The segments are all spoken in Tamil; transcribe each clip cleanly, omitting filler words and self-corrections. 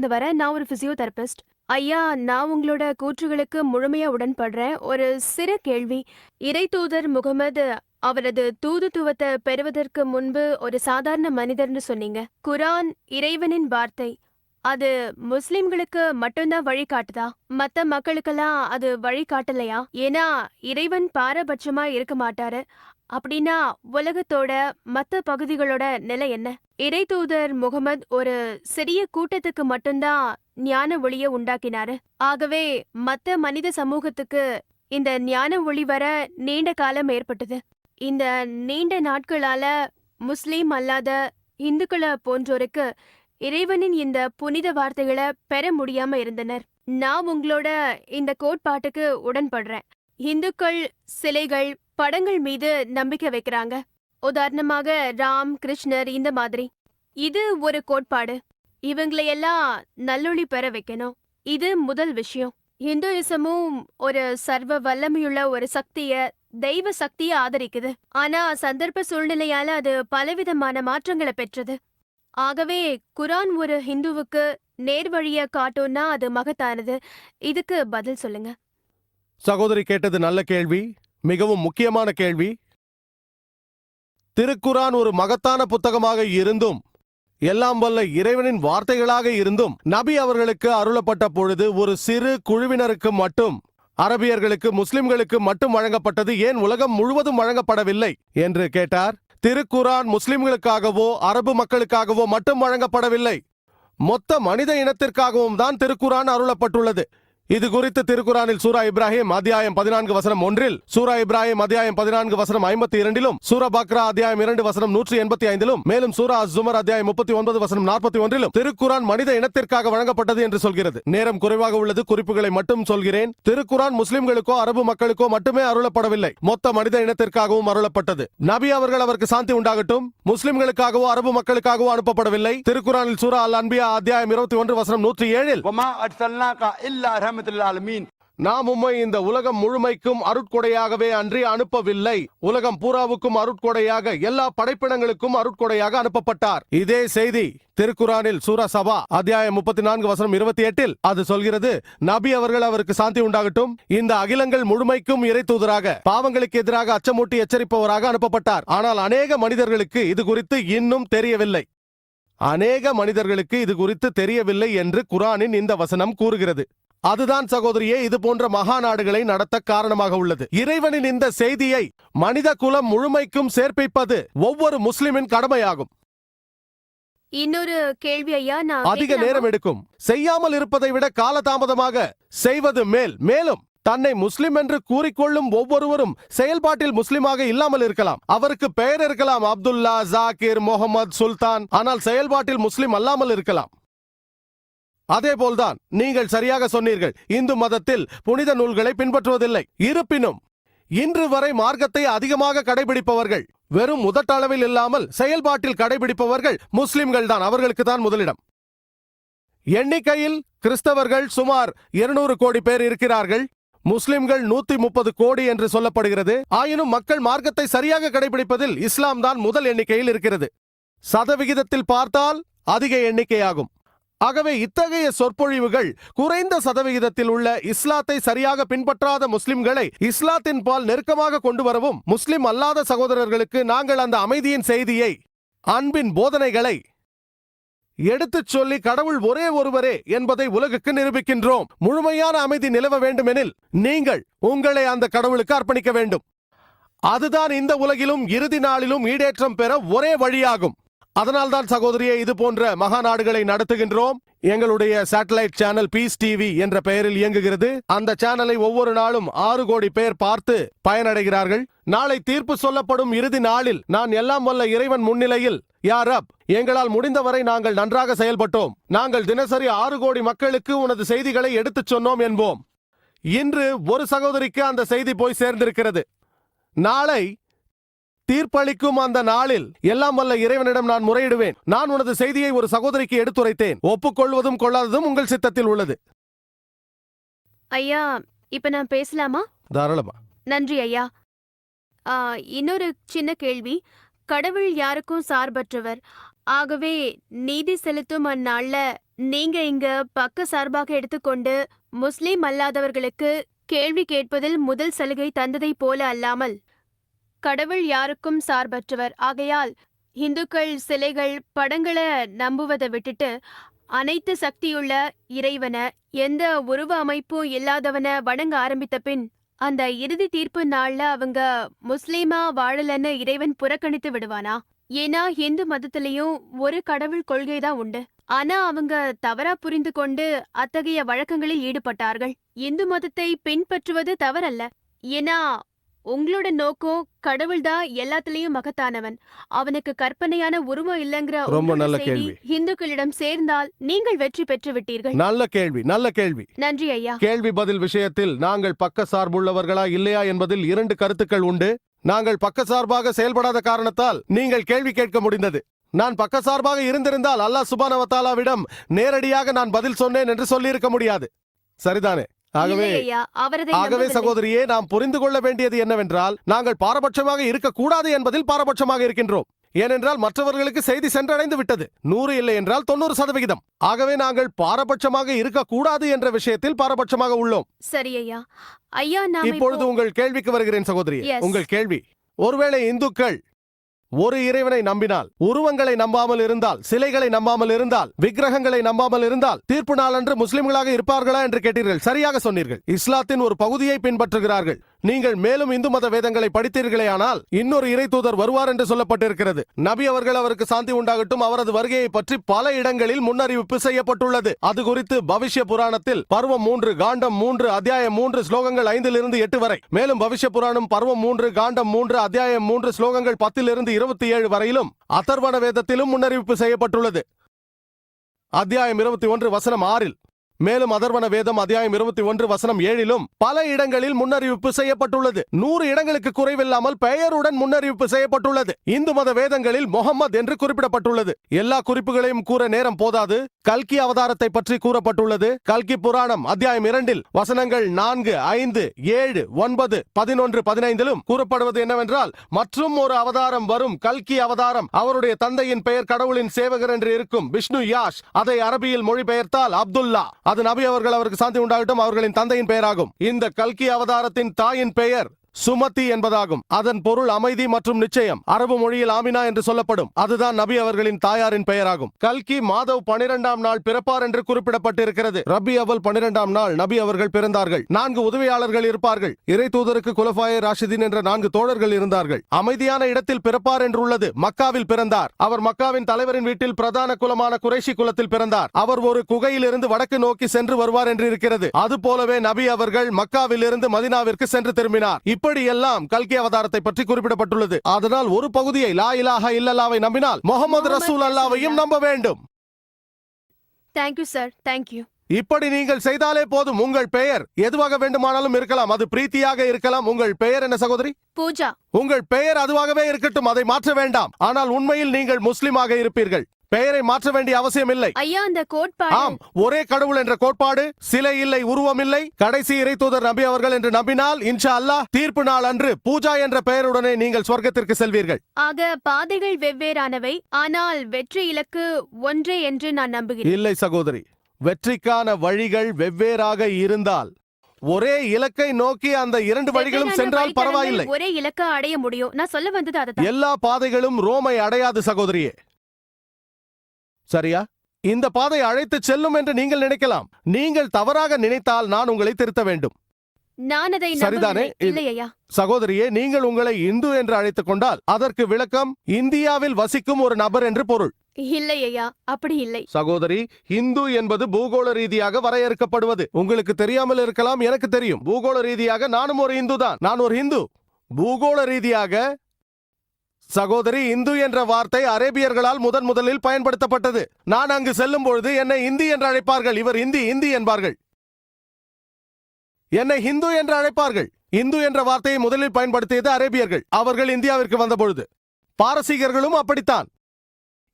நான் ஒரு பிசியோதெரபிஸ்ட். ஐயா, நான் உங்களோட கூற்றுகளுக்கு முழுமையா உடன்படுறேன். ஒரு சிறு கேள்வி. இறைத்தூதர் முகமது அவரது தூதுத்துவத்தை பெறுவதற்கு முன்பு ஒரு சாதாரண மனிதர்னு சொன்னீங்க. குரான் இறைவனின் வார்த்தை. அது முஸ்லிம்களுக்கு மட்டும்தான் வழிகாட்டுதா? மத்த மக்களுக்கெல்லாம் அது வழிகாட்டலையா? ஏன்னா இறைவன் பாரபட்சமா இருக்க மாட்டாரு. அப்படின்னா உலகத்தோட மத்த பகுதிகளோட நிலை என்ன? இறைத்தூதர் முகமது ஒரு சிறிய கூட்டத்துக்கு மட்டும்தான் ஞான ஒளிய உண்டாக்கினாரு. ஆகவே மத்த மனித சமூகத்துக்கு இந்த ஞான ஒளி வர நீண்ட காலம் ஏற்பட்டது. இந்த நீண்ட நாட்களால முஸ்லீம் அல்லாத இந்துக்களை போன்றோருக்கு இறைவனின் இந்த புனித வார்த்தைகளை பெற முடியாம இருந்தனர். நான் உங்களோட இந்த கோட்பாட்டுக்கு உடன்படுறேன். இந்துக்கள் சிலைகள், படங்கள் மீது நம்பிக்கை வைக்கிறாங்க. உதாரணமாக ராம், கிருஷ்ணர் இந்த மாதிரி. இது ஒரு கோட்பாடு. இவங்களையெல்லாம் நல்லொளி பெற வைக்கணும். இது முதல் விஷயம். இந்துயிசமும் ஒரு சர்வ வல்லமையுள்ள ஒரு சக்திய, தெய்வ சக்திய ஆதரிக்குது. ஆனா சந்தர்ப்ப சூழ்நிலையால அது பலவிதமான மாற்றங்களை பெற்றது. ஆகவே குரான் ஒரு ஹிந்துவுக்கு நேர்வழிய காட்டும்னா அது மகத்தானது. இதுக்கு பதில் சொல்லுங்க. சகோதரி கேட்டது நல்ல கேள்வி, மிகவும் முக்கியமான கேள்வி. திருக்குரான் ஒரு மகத்தான புத்தகமாக இருந்தும், எல்லாம் வல்ல இறைவனின் வார்த்தைகளாக இருந்தும், நபி அவர்களுக்கு அருளப்பட்ட பொழுது ஒரு சிறு குழுவினருக்கு மட்டும், அரபியர்களுக்கு, முஸ்லிம்களுக்கு மட்டும் வழங்கப்பட்டது, ஏன் உலகம் முழுவதும் வழங்கப்படவில்லை என்று கேட்டார். திருக்குரான் முஸ்லிம்களுக்காகவோ அரபு மக்களுக்காகவோ மட்டும் வழங்கப்படவில்லை, மொத்த மனித இனத்திற்காகவும் தான் திருக்குரான் அருளப்பட்டுள்ளது. இது குறித்து திருக்குரானில் சூரா இப்ராஹிம் அத்தியாயம் 14 வசனம் 1, சூரா இப்ராஹிம் அத்தியாயம் 14 வசனம் 52, சூரா பக்ரா அத்தியாயம் 2 வசனம் 185, மேலும் சூரா அஸ்-ஸுமர் அத்தியாயம் 39 வசனம் 41 திருக்குரான் மனித இனத்திற்காக வழங்கப்பட்டது என்று சொல்கிறது. நேரம் குறைவாக உள்ளது, குறிப்புகளை மட்டும் சொல்கிறேன். திருக்குரான் முஸ்லிம்களுக்கோ அரபு மக்களுக்கோ மட்டுமே அருளப்படவில்லை, மொத்த மனித இனத்திற்காகவும் அருளப்பட்டது. நபி அவர்கள், அவருக்கு சாந்தி உண்டாகட்டும், முஸ்லிம்களுக்காகவோ அரபு மக்களுக்காகவோ அனுப்பப்படவில்லை. திருக்குரானில் சூரா அல் அன்பியா அத்தியாயம் 21 வசனம் 107 நாம் உம்மை இந்த உலகம் முழுமைக்கும் அருட்கொடையாகவே அன்றி அனுப்பவில்லை, உலகம் பூராவுக்கும் அருட்கொடையாக, எல்லா படைப்பினங்களுக்கும் அருட்கொடையாக அனுப்பப்பட்டார். இதே செய்தி திருக்குரானில் சூரா சபா அத்தியாயம் 34 வசனம் 28 அது சொல்கிறது. நபி அவர்கள், அவருக்கு சாந்தி உண்டாகட்டும், இந்த அகிலங்கள் முழுமைக்கும் இறை தூதராக, பாவங்களுக்கு எதிராக அச்சமூட்டி எச்சரிப்பவராக அனுப்பப்பட்டார். ஆனால் அநேக மனிதர்களுக்கு இது குறித்து இன்னும் தெரியவில்லை. அநேக மனிதர்களுக்கு இது குறித்து தெரியவில்லை என்று குரானின் இந்த வசனம் கூறுகிறது. அதுதான் சகோதரியே இது போன்ற மகா நாடுகளை நடத்த காரணமாக உள்ளது. இறைவனின் இந்த செய்தியை மனித குலம் முழுமைக்கும் சேர்ப்பிப்பது ஒவ்வொரு முஸ்லிமின் கடமையாகும். இன்னொரு கேள்வி ஐயா, அதிக நேரம் எடுக்கும், செய்யாமல் இருப்பதை விட காலதாமதமாக செய்வது மேல். மேலும் தன்னை முஸ்லிம் என்று கூறிக்கொள்ளும் ஒவ்வொருவரும் செயல்பாட்டில் முஸ்லிமாக இல்லாமல் இருக்கலாம். அவருக்கு பெயர் இருக்கலாம், அப்துல்லா, ஜாகிர், முகமது, சுல்தான், ஆனால் செயல்பாட்டில் முஸ்லிம் அல்லாமல் இருக்கலாம். அதேபோல்தான் நீங்கள் சரியாக சொன்னீர்கள், இந்து மதத்தில் புனித நூல்களை பின்பற்றுவதில்லை. இருப்பினும் இன்று வரை மார்க்கத்தை அதிகமாக கடைபிடிப்பவர்கள், வெறும் முதட்டளவில் இல்லாமல் செயல்பாட்டில் கடைபிடிப்பவர்கள் முஸ்லிம்கள் தான். அவர்களுக்கு தான் முதலிடம். எண்ணிக்கையில் கிறிஸ்தவர்கள் சுமார் 200 கோடி பேர் இருக்கிறார்கள், முஸ்லிம்கள் 130 கோடி என்று சொல்லப்படுகிறது. ஆயினும் மக்கள் மார்க்கத்தை சரியாக கடைபிடிப்பதில் இஸ்லாம் தான் முதல் எண்ணிக்கையில் இருக்கிறது. சதவிகிதத்தில் பார்த்தால் அதிக எண்ணிக்கையாகும். ஆகவே இத்தகைய சொற்பொழிவுகள் குறைந்த சதவிகிதத்தில் உள்ள இஸ்லாத்தை சரியாக பின்பற்றாத முஸ்லிம்களை இஸ்லாத்தின் பால் நெருக்கமாக கொண்டு வரவும், முஸ்லிம் அல்லாத சகோதரர்களுக்கு நாங்கள் அந்த அமைதியின் செய்தியை, அன்பின் போதனைகளை எடுத்துச் சொல்லி கடவுள் ஒரே ஒருவரே என்பதை உலகுக்கு நிரூபிக்கின்றோம். முழுமையான அமைதி நிலவ வேண்டுமெனில் நீங்கள் உங்களை அந்த கடவுளுக்கு அர்ப்பணிக்க வேண்டும். அதுதான் இந்த உலகிலும் இறுதி நாளிலும் ஈடேற்றம் பெற ஒரே வழியாகும். அதனால்தான் சகோதரியே இது போன்ற மகா நாடுகளை நடத்துகின்றோம். எங்களுடைய சேட்டலைட் சேனல் பீஸ் டிவி என்ற பெயரில் இயங்குகிறது. அந்த சேனலை ஒவ்வொரு நாளும் 6 கோடி பேர் பார்த்து பயனடைகிறார்கள். நாளை தீர்ப்பு சொல்லப்படும் இறுதி நாளில் நான் எல்லாம் வல்ல இறைவன் முன்னிலையில், யா ரப், எங்களால் முடிந்தவரை நாங்கள் நன்றாக செயல்பட்டோம், நாங்கள் தினசரி 6 கோடி மக்களுக்கு உனது செய்திகளை எடுத்துச் சொன்னோம் என்போம். இன்று ஒரு சகோதரிக்கு அந்த செய்தி போய் சேர்ந்திருக்கிறது. நாளை தீர்ப்பளிக்கும் அந்த நாளில் எல்லாம் வல்ல இறைவனிடம் நான் முறையிடுவேன். நான் உனது செய்தியை ஒரு சகோதரிக்கு எடுத்துரைத்தேன், ஒப்புக்கொள்வதும் கொள்ளாததும் உங்கள் சித்தத்தில் உள்ளது. ஐயா, இப்ப நான் பேசலாமா? தாராளமா. நன்றி ஐயா. இன்னொரு சின்ன கேள்வி. கடவுள் யாருக்கும் சார்பற்றவர். ஆகவே நீதி செலுத்தும் அந்நாள்ல நீங்க இங்க பக்க சார்பாக எடுத்துக்கொண்டு முஸ்லிம் அல்லாதவர்களுக்கு கேள்வி கேட்பதில் முதல் சலுகை தந்ததைப் போல அல்லாமல், கடவுள் யாருக்கும் சார்பற்றவர் ஆகையால் இந்துக்கள் சிலைகள் படங்களை நம்புவதை விட்டுட்டு அனைத்து சக்தியுள்ள இறைவன, எந்த உருவ அமைப்பும் இல்லாதவன வணங்க ஆரம்பித்த பின் அந்த இறுதி தீர்ப்பு நாள்ல அவங்க முஸ்லீமா வாழலன்னு இறைவன் புறக்கணித்து விடுவானா? ஏன்னா இந்து மதத்திலையும் ஒரு கடவுள் கொள்கைதான் உண்டு. ஆனா அவங்க தவறா புரிந்து கொண்டு அத்தகைய வழக்கங்களில் ஈடுபட்டார்கள். இந்து மதத்தை பின்பற்றுவது தவறல்ல. ஏன்னா உங்களோட நோக்கம் கடவுள்தான் எல்லாத்துலயும் மகத்தானவன், அவனுக்கு கற்பனையான உருவம் இல்லைங்கிற ரொம்ப உங்களோட நல்ல செய்தி கேள்வி. இந்துக்களிடம் சேர்ந்தால் நீங்கள் வெற்றி பெற்று விட்டீர்கள். நல்ல கேள்வி, நல்ல கேள்வி. நன்றி ஐயா. கேள்வி பதில் விஷயத்தில் நாங்கள் பக்க சார்புள்ளவர்களா இல்லையா என்பதில் 2 கருத்துக்கள் உண்டு. நாங்கள் பக்க சார்பாக செயல்படாத காரணத்தால் நீங்கள் கேள்வி கேட்க முடிந்தது. நான் பக்க சார்பாக இருந்திருந்தால் அல்லாஹ் சுப்ஹானஹு வ தஆலாவிடம் நேரடியாக நான் பதில் சொன்னேன் என்று சொல்லியிருக்க முடியாது. சரிதானே? ஆகவே இல்லை ஐயா, அவரதை ஆகவே நம்பவில்லை. சகோதரியே, நாம் புரிந்து கொள்ள வேண்டியது என்னவென்றால், நாங்கள் பாரபட்சமாக இருக்கக்கூடாது என்பதில் பாரபட்சமாக இருக்கின்றோம். ஏனென்றால் மற்றவர்களுக்கு செய்தி சென்றடைந்து விட்டது. 100 இல்லை என்றால் 90%. ஆகவே நாங்கள் பாரபட்சமாக இருக்கக்கூடாது என்ற விஷயத்தில் பாரபட்சமாக உள்ளோம். சரி ஐயா. ஐயா, நாம் இப்பொழுது உங்கள் கேள்விக்கு வருகிறேன் சகோதரியே. Yes. உங்கள் கேள்வி, ஒருவேளை இந்துக்கள் ஒரு இறைவனை நம்பினால், உருவங்களை நம்பாமல் இருந்தால், சிலைகளை நம்பாமல் இருந்தால், விக்கிரகங்களை நம்பாமல் இருந்தால், தீர்ப்பு நாளன்று முஸ்லிம்களாக இருப்பார்களா என்று கேட்டீர்கள். சரியாக சொன்னீர்கள். இஸ்லாத்தின் ஒரு பகுதியை பின்பற்றுகிறார்கள். நீங்கள் மேலும் இந்து மத வேதங்களை படித்தீர்களேயானால் இன்னொரு இறை தூதர் வருவார் என்று சொல்லப்பட்டிருக்கிறது. நபி அவர்கள், அவருக்கு சாந்தி உண்டாகட்டும், அவரது வருகையை பற்றி பல இடங்களில் முன்னறிவிப்பு செய்யப்பட்டுள்ளது. அது குறித்து பவிஷ்ய புராணத்தில் பருவம் 3 காண்டம் 3 அத்தியாயம் 3 ஸ்லோகங்கள் 5 8 வரை, மேலும் பவிஷ்ய புராணம் பருவம் 3 காண்டம் 3 அத்தியாயம் 3 ஸ்லோகங்கள் 10 27 வரையிலும், அதர்வண வேதத்திலும் முன்னறிவிப்பு செய்யப்பட்டுள்ளது. அத்தியாயம் 21 வசனம் 6, மேலும் அதர்வண வேதம் அத்தியாயம் 21 வசனம் 7 பல இடங்களில் முன்னறிவிப்பு செய்யப்பட்டுள்ளது. 100 இடங்களுக்கு குறைவில்லாமல் பெயருடன் முன்னறிவிப்பு செய்யப்பட்டுள்ளது. இந்து மத வேதங்களில் முஹம்மது என்று குறிப்பிடப்பட்டுள்ளது. எல்லா குறிப்புகளையும் கூற நேரம் போதாது. கல்கி அவதாரத்தை பற்றி கூறப்பட்டுள்ளது. கல்கி புராணம் அத்தியாயம் 2 வசனங்கள் 4 5 7 9 11 15 கூறப்படுவது என்னவென்றால், மற்றும் ஒரு அவதாரம் வரும், கல்கி அவதாரம். அவருடைய தந்தையின் பெயர் கடவுளின் சேவகர் என்று இருக்கும், விஷ்ணு யாஷ். அதை அரபியில் மொழிபெயர்த்தால் அப்துல்லா. அது நபி அவர்கள், அவருக்கு சாந்தி உண்டாகட்டும், அவர்களின் தந்தையின் பெயராகும். இந்த கல்கி அவதாரத்தின் தாயின் பெயர் சுமதி என்பதாகும். அதன் பொருள் அமைதி மற்றும் நிச்சயம். அரபு மொழியில் ஆமினா என்று சொல்லப்படும். அதுதான் நபி அவர்களின் தாயாரின் பெயராகும். கல்கி மாதவ் 12ஆம் நாள் பிறப்பார் என்று குறிப்பிடப்பட்டிருக்கிறது. ரபி அவல் 12ஆம் நாள் நபி அவர்கள் பிறந்தார்கள். 4 உதவியாளர்கள் இருப்பார்கள். இறை தூதருக்கு குலஃபாயே ராஷிதீன் என்ற 4 தோழர்கள் இருந்தார்கள். அமைதியான இடத்தில் பிறப்பார் என்று உள்ளது. மக்காவில் பிறந்தார். அவர் மக்காவின் தலைவரின் வீட்டில் பிரதான குலமான குறைஷி குலத்தில் பிறந்தார். அவர் ஒரு குகையில் இருந்து வடக்கு நோக்கி சென்று வருவார் என்று இருக்கிறது. அது போலவே நபி அவர்கள் மக்காவில் இருந்து மதினாவிற்கு சென்று திரும்பினார். இப்படி எல்லாம் கல்கி அவதாரத்தை பற்றி குறிப்பிடப்பட்டுள்ளது. அதனால் ஒரு பகுதியை லா இலாஹா இல்லல்லாவை நம்பினால் முஹம்மது ரசூல் அல்லாஹ்வையும் நம்ப வேண்டும். Thank you sir, thank you. இப்படி நீங்கள் செய்தாலே போதும். உங்கள் பெயர் எதுவாக வேண்டுமானாலும் இருக்கலாம். அது பிரீத்தியாக இருக்கலாம். உங்கள் பெயர் என்ன சகோதரி? பூஜா. உங்கள் பெயர் அதுவாகவே இருக்கட்டும், அதை மாற்ற வேண்டாம். ஆனால் உண்மையில் நீங்கள் முஸ்லிமாக இருப்பீர்கள். பெயரை மாற்ற வேண்டிய அவசியம் இல்லை. ஐயா, அந்த கோட்பாடு. ஆம், ஒரே கடவுள் என்ற கோட்பாடு, சிலை இல்லை, உருவம் இல்லை, கடைசி இறை தூதர் நபி அவர்கள் என்று நம்பினால் இன்ஷா அல்லாஹ் தீர்ப்பு நாள் அன்று பூஜா என்ற பெயருடனே நீங்கள் சொர்க்கத்திற்கு செல்வீர்கள். ஆக பாதைகள் வெவ்வேறானவை, ஆனால் வெற்றி இலக்கு ஒன்றே என்று நான் நம்புகிறேன். இல்லை சகோதரி, வெற்றிக்கான வழிகள் வெவ்வேறாக இருந்தால் ஒரே இலக்கை நோக்கி அந்த 2 வழிகளும் வெவ்வேறான சென்றால் வழித்தடங்கள் பரவாயில்லை. ஒரே இலக்கை அடைய முடியும். நான் சொல்ல வந்தது அதுதான். எல்லா பாதைகளும் ரோமை அடையாது சகோதரியே. சரியா? இந்த பாதை அழைத்து செல்லும் என்று நீங்கள் நினைக்கலாம். நீங்கள் தவறாக நினைத்தால் நான் உங்களை திருத்த வேண்டும். நான் அதை சரிதானே? நம்பவில்லை. இல்லை ஐயா. சகோதரியே, நீங்கள் உங்களை இந்து என்று அழைத்துக் கொண்டால் அதற்கு விளக்கம் இந்தியாவில் வசிக்கும் ஒரு நபர் என்று பொருள். இல்லை ஐயா, அப்படி இல்லை. சகோதரி, இந்து என்பது பூகோள ரீதியாக வரையறுக்கப்படுவது. உங்களுக்கு தெரியாமல் இருக்கலாம், எனக்கு தெரியும். பூகோள ரீதியாக நானும் ஒரு இந்து தான். நான் ஒரு இந்து. பூகோள ரீதியாக சகோதரி, இந்து என்ற வார்த்தை அரேபியர்களால் முதலில் பயன்படுத்தப்பட்டது. நான் அங்கு செல்லும் பொழுது என்னை இந்தி என்று அழைப்பார்கள். இவர் இந்தி இந்தி என்பார்கள். என்னை ஹிந்து என்று அழைப்பார்கள். இந்து என்ற வார்த்தையை முதலில் பயன்படுத்தியது அரேபியர்கள். அவர்கள் இந்தியாவிற்கு வந்த பொழுது பாரசீகர்களும் அப்படித்தான்.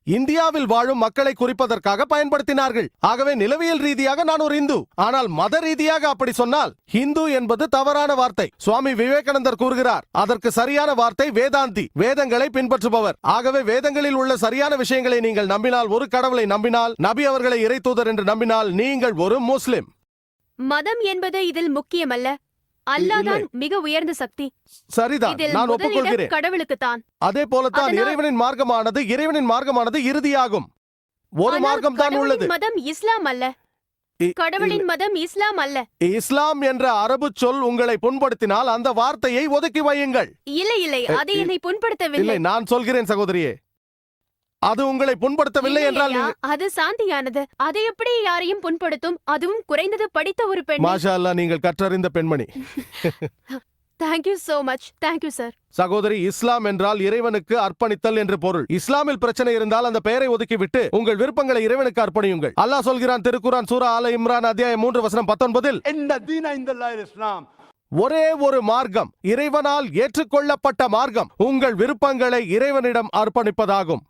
இந்தியாவில் வாழும் மக்களை குறிப்பதற்காக பயன்படுத்தினார்கள். ஆகவே நிலவியல் ரீதியாக நான் ஒரு இந்து. ஆனால் மத ரீதியாக அப்படி சொன்னால் ஹிந்து என்பது தவறான வார்த்தை. சுவாமி விவேகானந்தர் கூறுகிறார், அதற்கு சரியான வார்த்தை வேதாந்தி, வேதங்களை பின்பற்றுபவர். ஆகவே வேதங்களில் உள்ள சரியான விஷயங்களை நீங்கள் நம்பினால், ஒரு கடவுளை நம்பினால், நபி அவர்களை இறைத்தூதர் என்று நம்பினால் நீங்கள் ஒரு முஸ்லிம். மதம் என்பது இதில் முக்கியமல்ல. அல்லாஹ்தான் மிக உயர்ந்த சக்தி. சரிதான், இதில் நான் முதலிடம் ஒப்புக்கொள்கிறேன். கடவுளுக்குத்தான். அதே போலத்தான் அதனால் இறைவனின் மார்க்கமானது இறுதியாகும். ஒரு ஆனால் மார்க்கம் தான் உள்ளது. கடவுளின் மதம் இஸ்லாம் அல்ல. கடவுளின் மதம் இஸ்லாம் அல்ல. இஸ்லாம் என்ற அரபு சொல் உங்களை புண்படுத்தினால் அந்த வார்த்தையை ஒதுக்கி வையுங்கள். இல்லை, அது என்னை புண்படுத்தவில்லை. இல்லை, நான் சொல்கிறேன் சகோதரியே, அது உங்களை புண்படுத்தவில்லை என்றால் இல்லையா, அது சாந்தியானது. அது எப்படி யாரையும் புண்படுத்தும்? அதுவும் குறைந்தது படித்த ஒரு பெண். மாஷா அல்லாஹ், நீங்கள் கற்றறிந்த பெண்மணி. Thank you so much. Thank you, sir. சகோதரி, இஸ்லாம் என்றால் இறைவனுக்கு அர்ப்பணித்தல் என்று பொருள். இஸ்லாமில் பிரச்சனை இருந்தால் அந்த பெயரை ஒதுக்கிவிட்டு உங்கள் விருப்பங்களை இறைவனுக்கு அர்ப்பணியுங்கள். அல்லாஹ் சொல்கிறான், திருக்குரான் சூரா ஆல இம்ரான் அத்தியாயம் 3 வசனம் 19 ஒரே ஒரு மார்க்கம், இறைவனால் ஏற்றுக்கொள்ளப்பட்ட மார்க்கம், உங்கள் விருப்பங்களை இறைவனிடம் அர்ப்பணிப்பதாகும்.